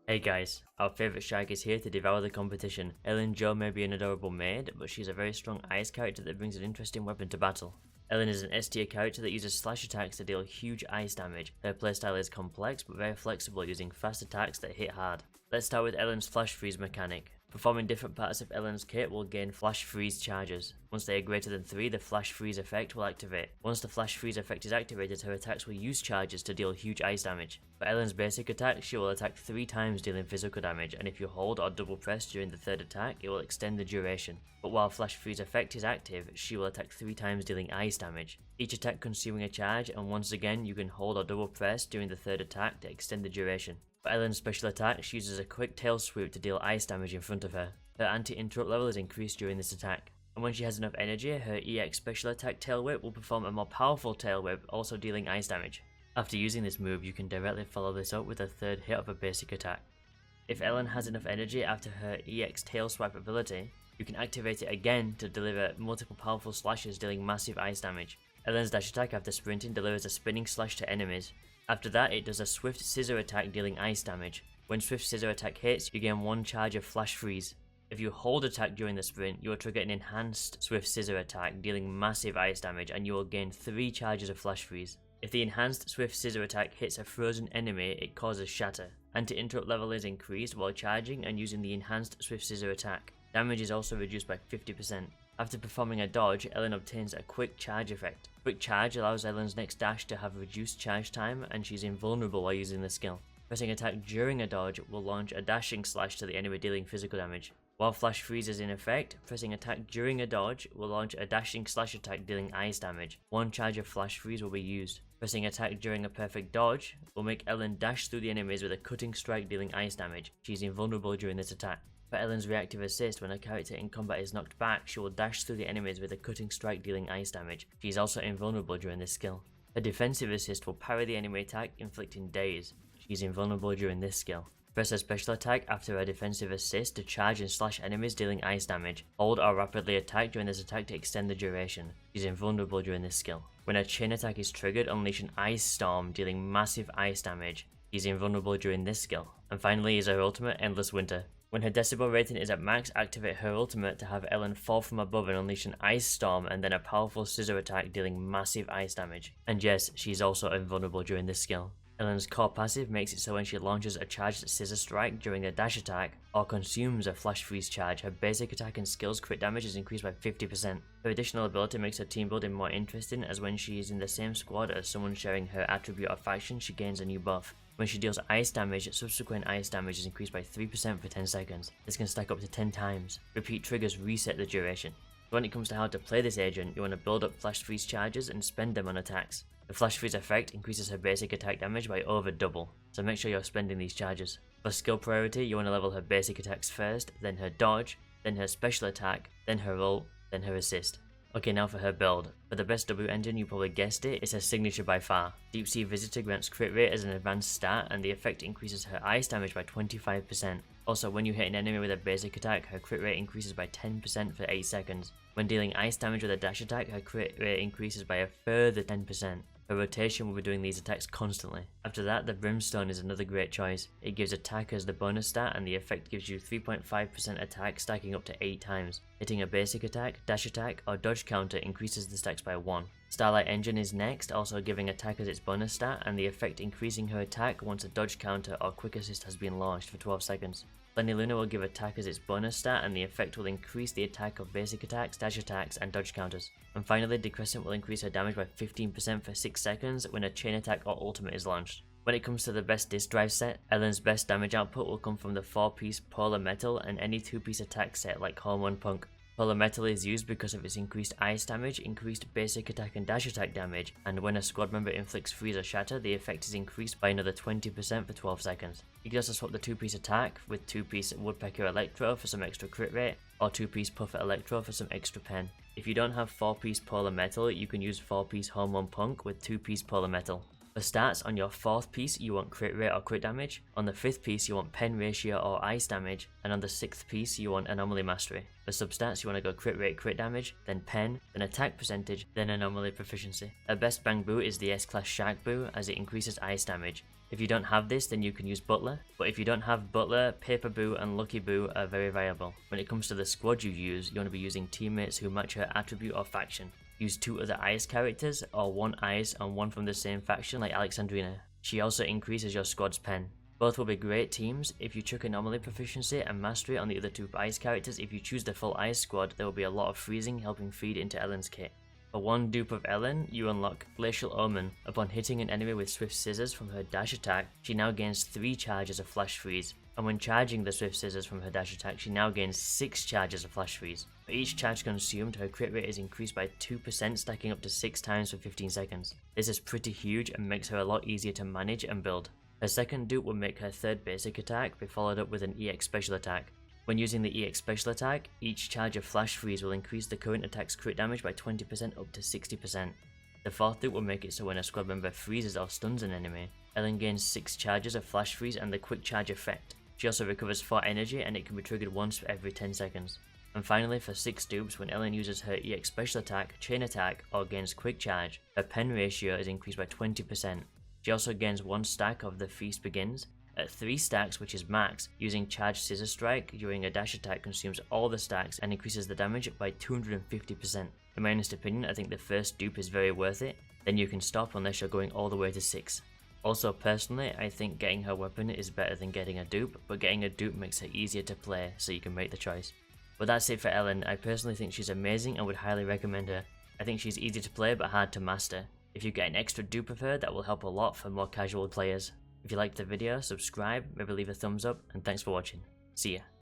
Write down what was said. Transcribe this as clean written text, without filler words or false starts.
Hey guys, our favourite shark is here to devour the competition. Ellen Jo may be an adorable maid, but she's a very strong ice character that brings an interesting weapon to battle. Ellen is an S tier character that uses slash attacks to deal huge ice damage. Her playstyle is complex but very flexible, using fast attacks that hit hard. Let's start with Ellen's flash freeze mechanic. Performing different parts of Ellen's kit will gain flash freeze charges. Once they are greater than 3, the flash freeze effect will activate. Once the flash freeze effect is activated, her attacks will use charges to deal huge ice damage. For Ellen's basic attack, she will attack 3 times dealing physical damage, and if you hold or double press during the third attack, it will extend the duration. But while flash freeze effect is active, she will attack 3 times dealing ice damage. Each attack consuming a charge, and once again you can hold or double press during the third attack to extend the duration. For Ellen's special attack, she uses a quick tail swoop to deal ice damage in front of her. Her anti-interrupt level is increased during this attack. And when she has enough energy, her EX special attack tail whip will perform a more powerful tail whip, also dealing ice damage. After using this move, you can directly follow this up with a third hit of a basic attack. If Ellen has enough energy after her EX tail swipe ability, you can activate it again to deliver multiple powerful slashes dealing massive ice damage. Ellen's dash attack after sprinting delivers a spinning slash to enemies. After that, it does a swift scissor attack dealing ice damage. When swift scissor attack hits, you gain 1 charge of flash freeze. If you hold attack during the sprint, you will trigger an enhanced swift scissor attack dealing massive ice damage, and you will gain 3 charges of flash freeze. If the enhanced swift scissor attack hits a frozen enemy, it causes shatter. Anti-interrupt level is increased while charging and using the enhanced swift scissor attack. Damage is also reduced by 50%. After performing a dodge, Ellen obtains a quick charge effect. Quick charge allows Ellen's next dash to have reduced charge time, and she's invulnerable while using the skill. Pressing attack during a dodge will launch a dashing slash to the enemy dealing physical damage. While flash freeze is in effect, pressing attack during a dodge will launch a dashing slash attack dealing ice damage. 1 charge of flash freeze will be used. Pressing attack during a perfect dodge will make Ellen dash through the enemies with a cutting strike dealing ice damage. She is invulnerable during this attack. For Ellen's reactive assist, when a character in combat is knocked back, she will dash through the enemies with a cutting strike dealing ice damage. She is also invulnerable during this skill. Her defensive assist will parry the enemy attack, inflicting daze. She is invulnerable during this skill. Press her special attack after her defensive assist to charge and slash enemies dealing ice damage. Hold or rapidly attack during this attack to extend the duration. She is invulnerable during this skill. When a chain attack is triggered, unleash an ice storm dealing massive ice damage. She is invulnerable during this skill. And finally is her ultimate, Endless Winter. When her decibel rating is at max, activate her ultimate to have Ellen fall from above and unleash an ice storm and then a powerful scissor attack dealing massive ice damage. And yes, she is also invulnerable during this skill. Ellen's core passive makes it so when she launches a charged scissor strike during a dash attack or consumes a flash freeze charge, her basic attack and skills crit damage is increased by 50%. Her additional ability makes her team building more interesting, as when she is in the same squad as someone sharing her attribute or faction, she gains a new buff. When she deals ice damage, subsequent ice damage is increased by 3% for 10 seconds. This can stack up to 10 times. Repeat triggers reset the duration. When it comes to how to play this agent, you want to build up flash freeze charges and spend them on attacks. The flash freeze effect increases her basic attack damage by over double, so make sure you're spending these charges. For skill priority, you want to level her basic attacks first, then her dodge, then her special attack, then her ult, then her assist. Okay, now for her build. For the best W engine, you probably guessed it, it's her signature by far. Deep Sea Visitor grants crit rate as an advanced stat, and the effect increases her ice damage by 25%. Also, when you hit an enemy with a basic attack, her crit rate increases by 10% for 8 seconds. When dealing ice damage with a dash attack, her crit rate increases by a further 10%. Her rotation will be doing these attacks constantly. After that, the Brimstone is another great choice. It gives attackers the bonus stat, and the effect gives you 3.5% attack, stacking up to 8 times. Hitting a basic attack, dash attack, or dodge counter increases the stacks by 1. Starlight Engine is next, also giving attackers its bonus stat, and the effect increasing her attack once a dodge counter or quick assist has been launched for 12 seconds. Pleniluna will give attackers its bonus stat, and the effect will increase the attack of basic attacks, dash attacks, and dodge counters. And finally, Decrescent will increase her damage by 15% for 6 seconds when a chain attack or ultimate is launched. When it comes to the best disc drive set, Ellen's best damage output will come from the 4-piece Polar Metal and any 2-piece attack set like Hormone Punk. Polar Metal is used because of its increased ice damage, increased basic attack and dash attack damage, and when a squad member inflicts freeze or shatter, the effect is increased by another 20% for 12 seconds. You can also swap the 2-piece attack with 2-piece Woodpecker Electro for some extra crit rate, or 2-piece Puffer Electro for some extra pen. If you don't have 4-piece Polar Metal, you can use 4-piece Hormone Punk with 2-piece Polar Metal. For stats, on your 4th piece you want crit rate or crit damage, on the 5th piece you want pen ratio or ice damage, and on the 6th piece you want anomaly mastery. For substats you want to go crit rate, crit damage, then pen, then attack percentage, then anomaly proficiency. Her best Bangboos is the S-class Shark Boo, as it increases ice damage. If you don't have this, then you can use Butler, but if you don't have Butler, Paper Boo and Lucky Boo are very viable. When it comes to the squad you use, you want to be using teammates who match her attribute or faction. Use 2 other ice characters, or 1 ice and 1 from the same faction like Alexandrina. She also increases your squad's pen. Both will be great teams. If you chuck anomaly proficiency and mastery on the other 2 ice characters, if you choose the full ice squad, there will be a lot of freezing helping feed into Ellen's kit. For 1 dupe of Ellen, you unlock Glacial Omen. Upon hitting an enemy with Swift Scissors from her dash attack, she now gains 3 charges of Flash Freeze. And when charging the Swift Scissors from her dash attack, she now gains 6 charges of Flash Freeze. For each charge consumed, her crit rate is increased by 2%, stacking up to 6 times for 15 seconds. This is pretty huge and makes her a lot easier to manage and build. Her second dupe will make her 3rd basic attack be followed up with an EX special attack. When using the EX special attack, each charge of Flash Freeze will increase the current attack's crit damage by 20% up to 60%. The 4th dupe will make it so when a squad member freezes or stuns an enemy, Ellen gains 6 charges of Flash Freeze and the quick charge effect. She also recovers 4 energy and it can be triggered once every 10 seconds. And finally, for 6 dupes, when Ellen uses her EX special attack, chain attack, or gains quick charge, her pen ratio is increased by 20%. She also gains 1 stack of the Feast Begins. At 3 stacks, which is max, using Charged Scissor Strike during a dash attack consumes all the stacks and increases the damage by 250%. In my honest opinion, I think the first dupe is very worth it, then you can stop unless you're going all the way to 6. Also personally, I think getting her weapon is better than getting a dupe, but getting a dupe makes her easier to play, so you can make the choice. But that's it for Ellen. I personally think she's amazing and would highly recommend her. I think she's easy to play but hard to master. If you get an extra dupe of her, that will help a lot for more casual players. If you liked the video, subscribe, maybe leave a thumbs up, and thanks for watching. See ya.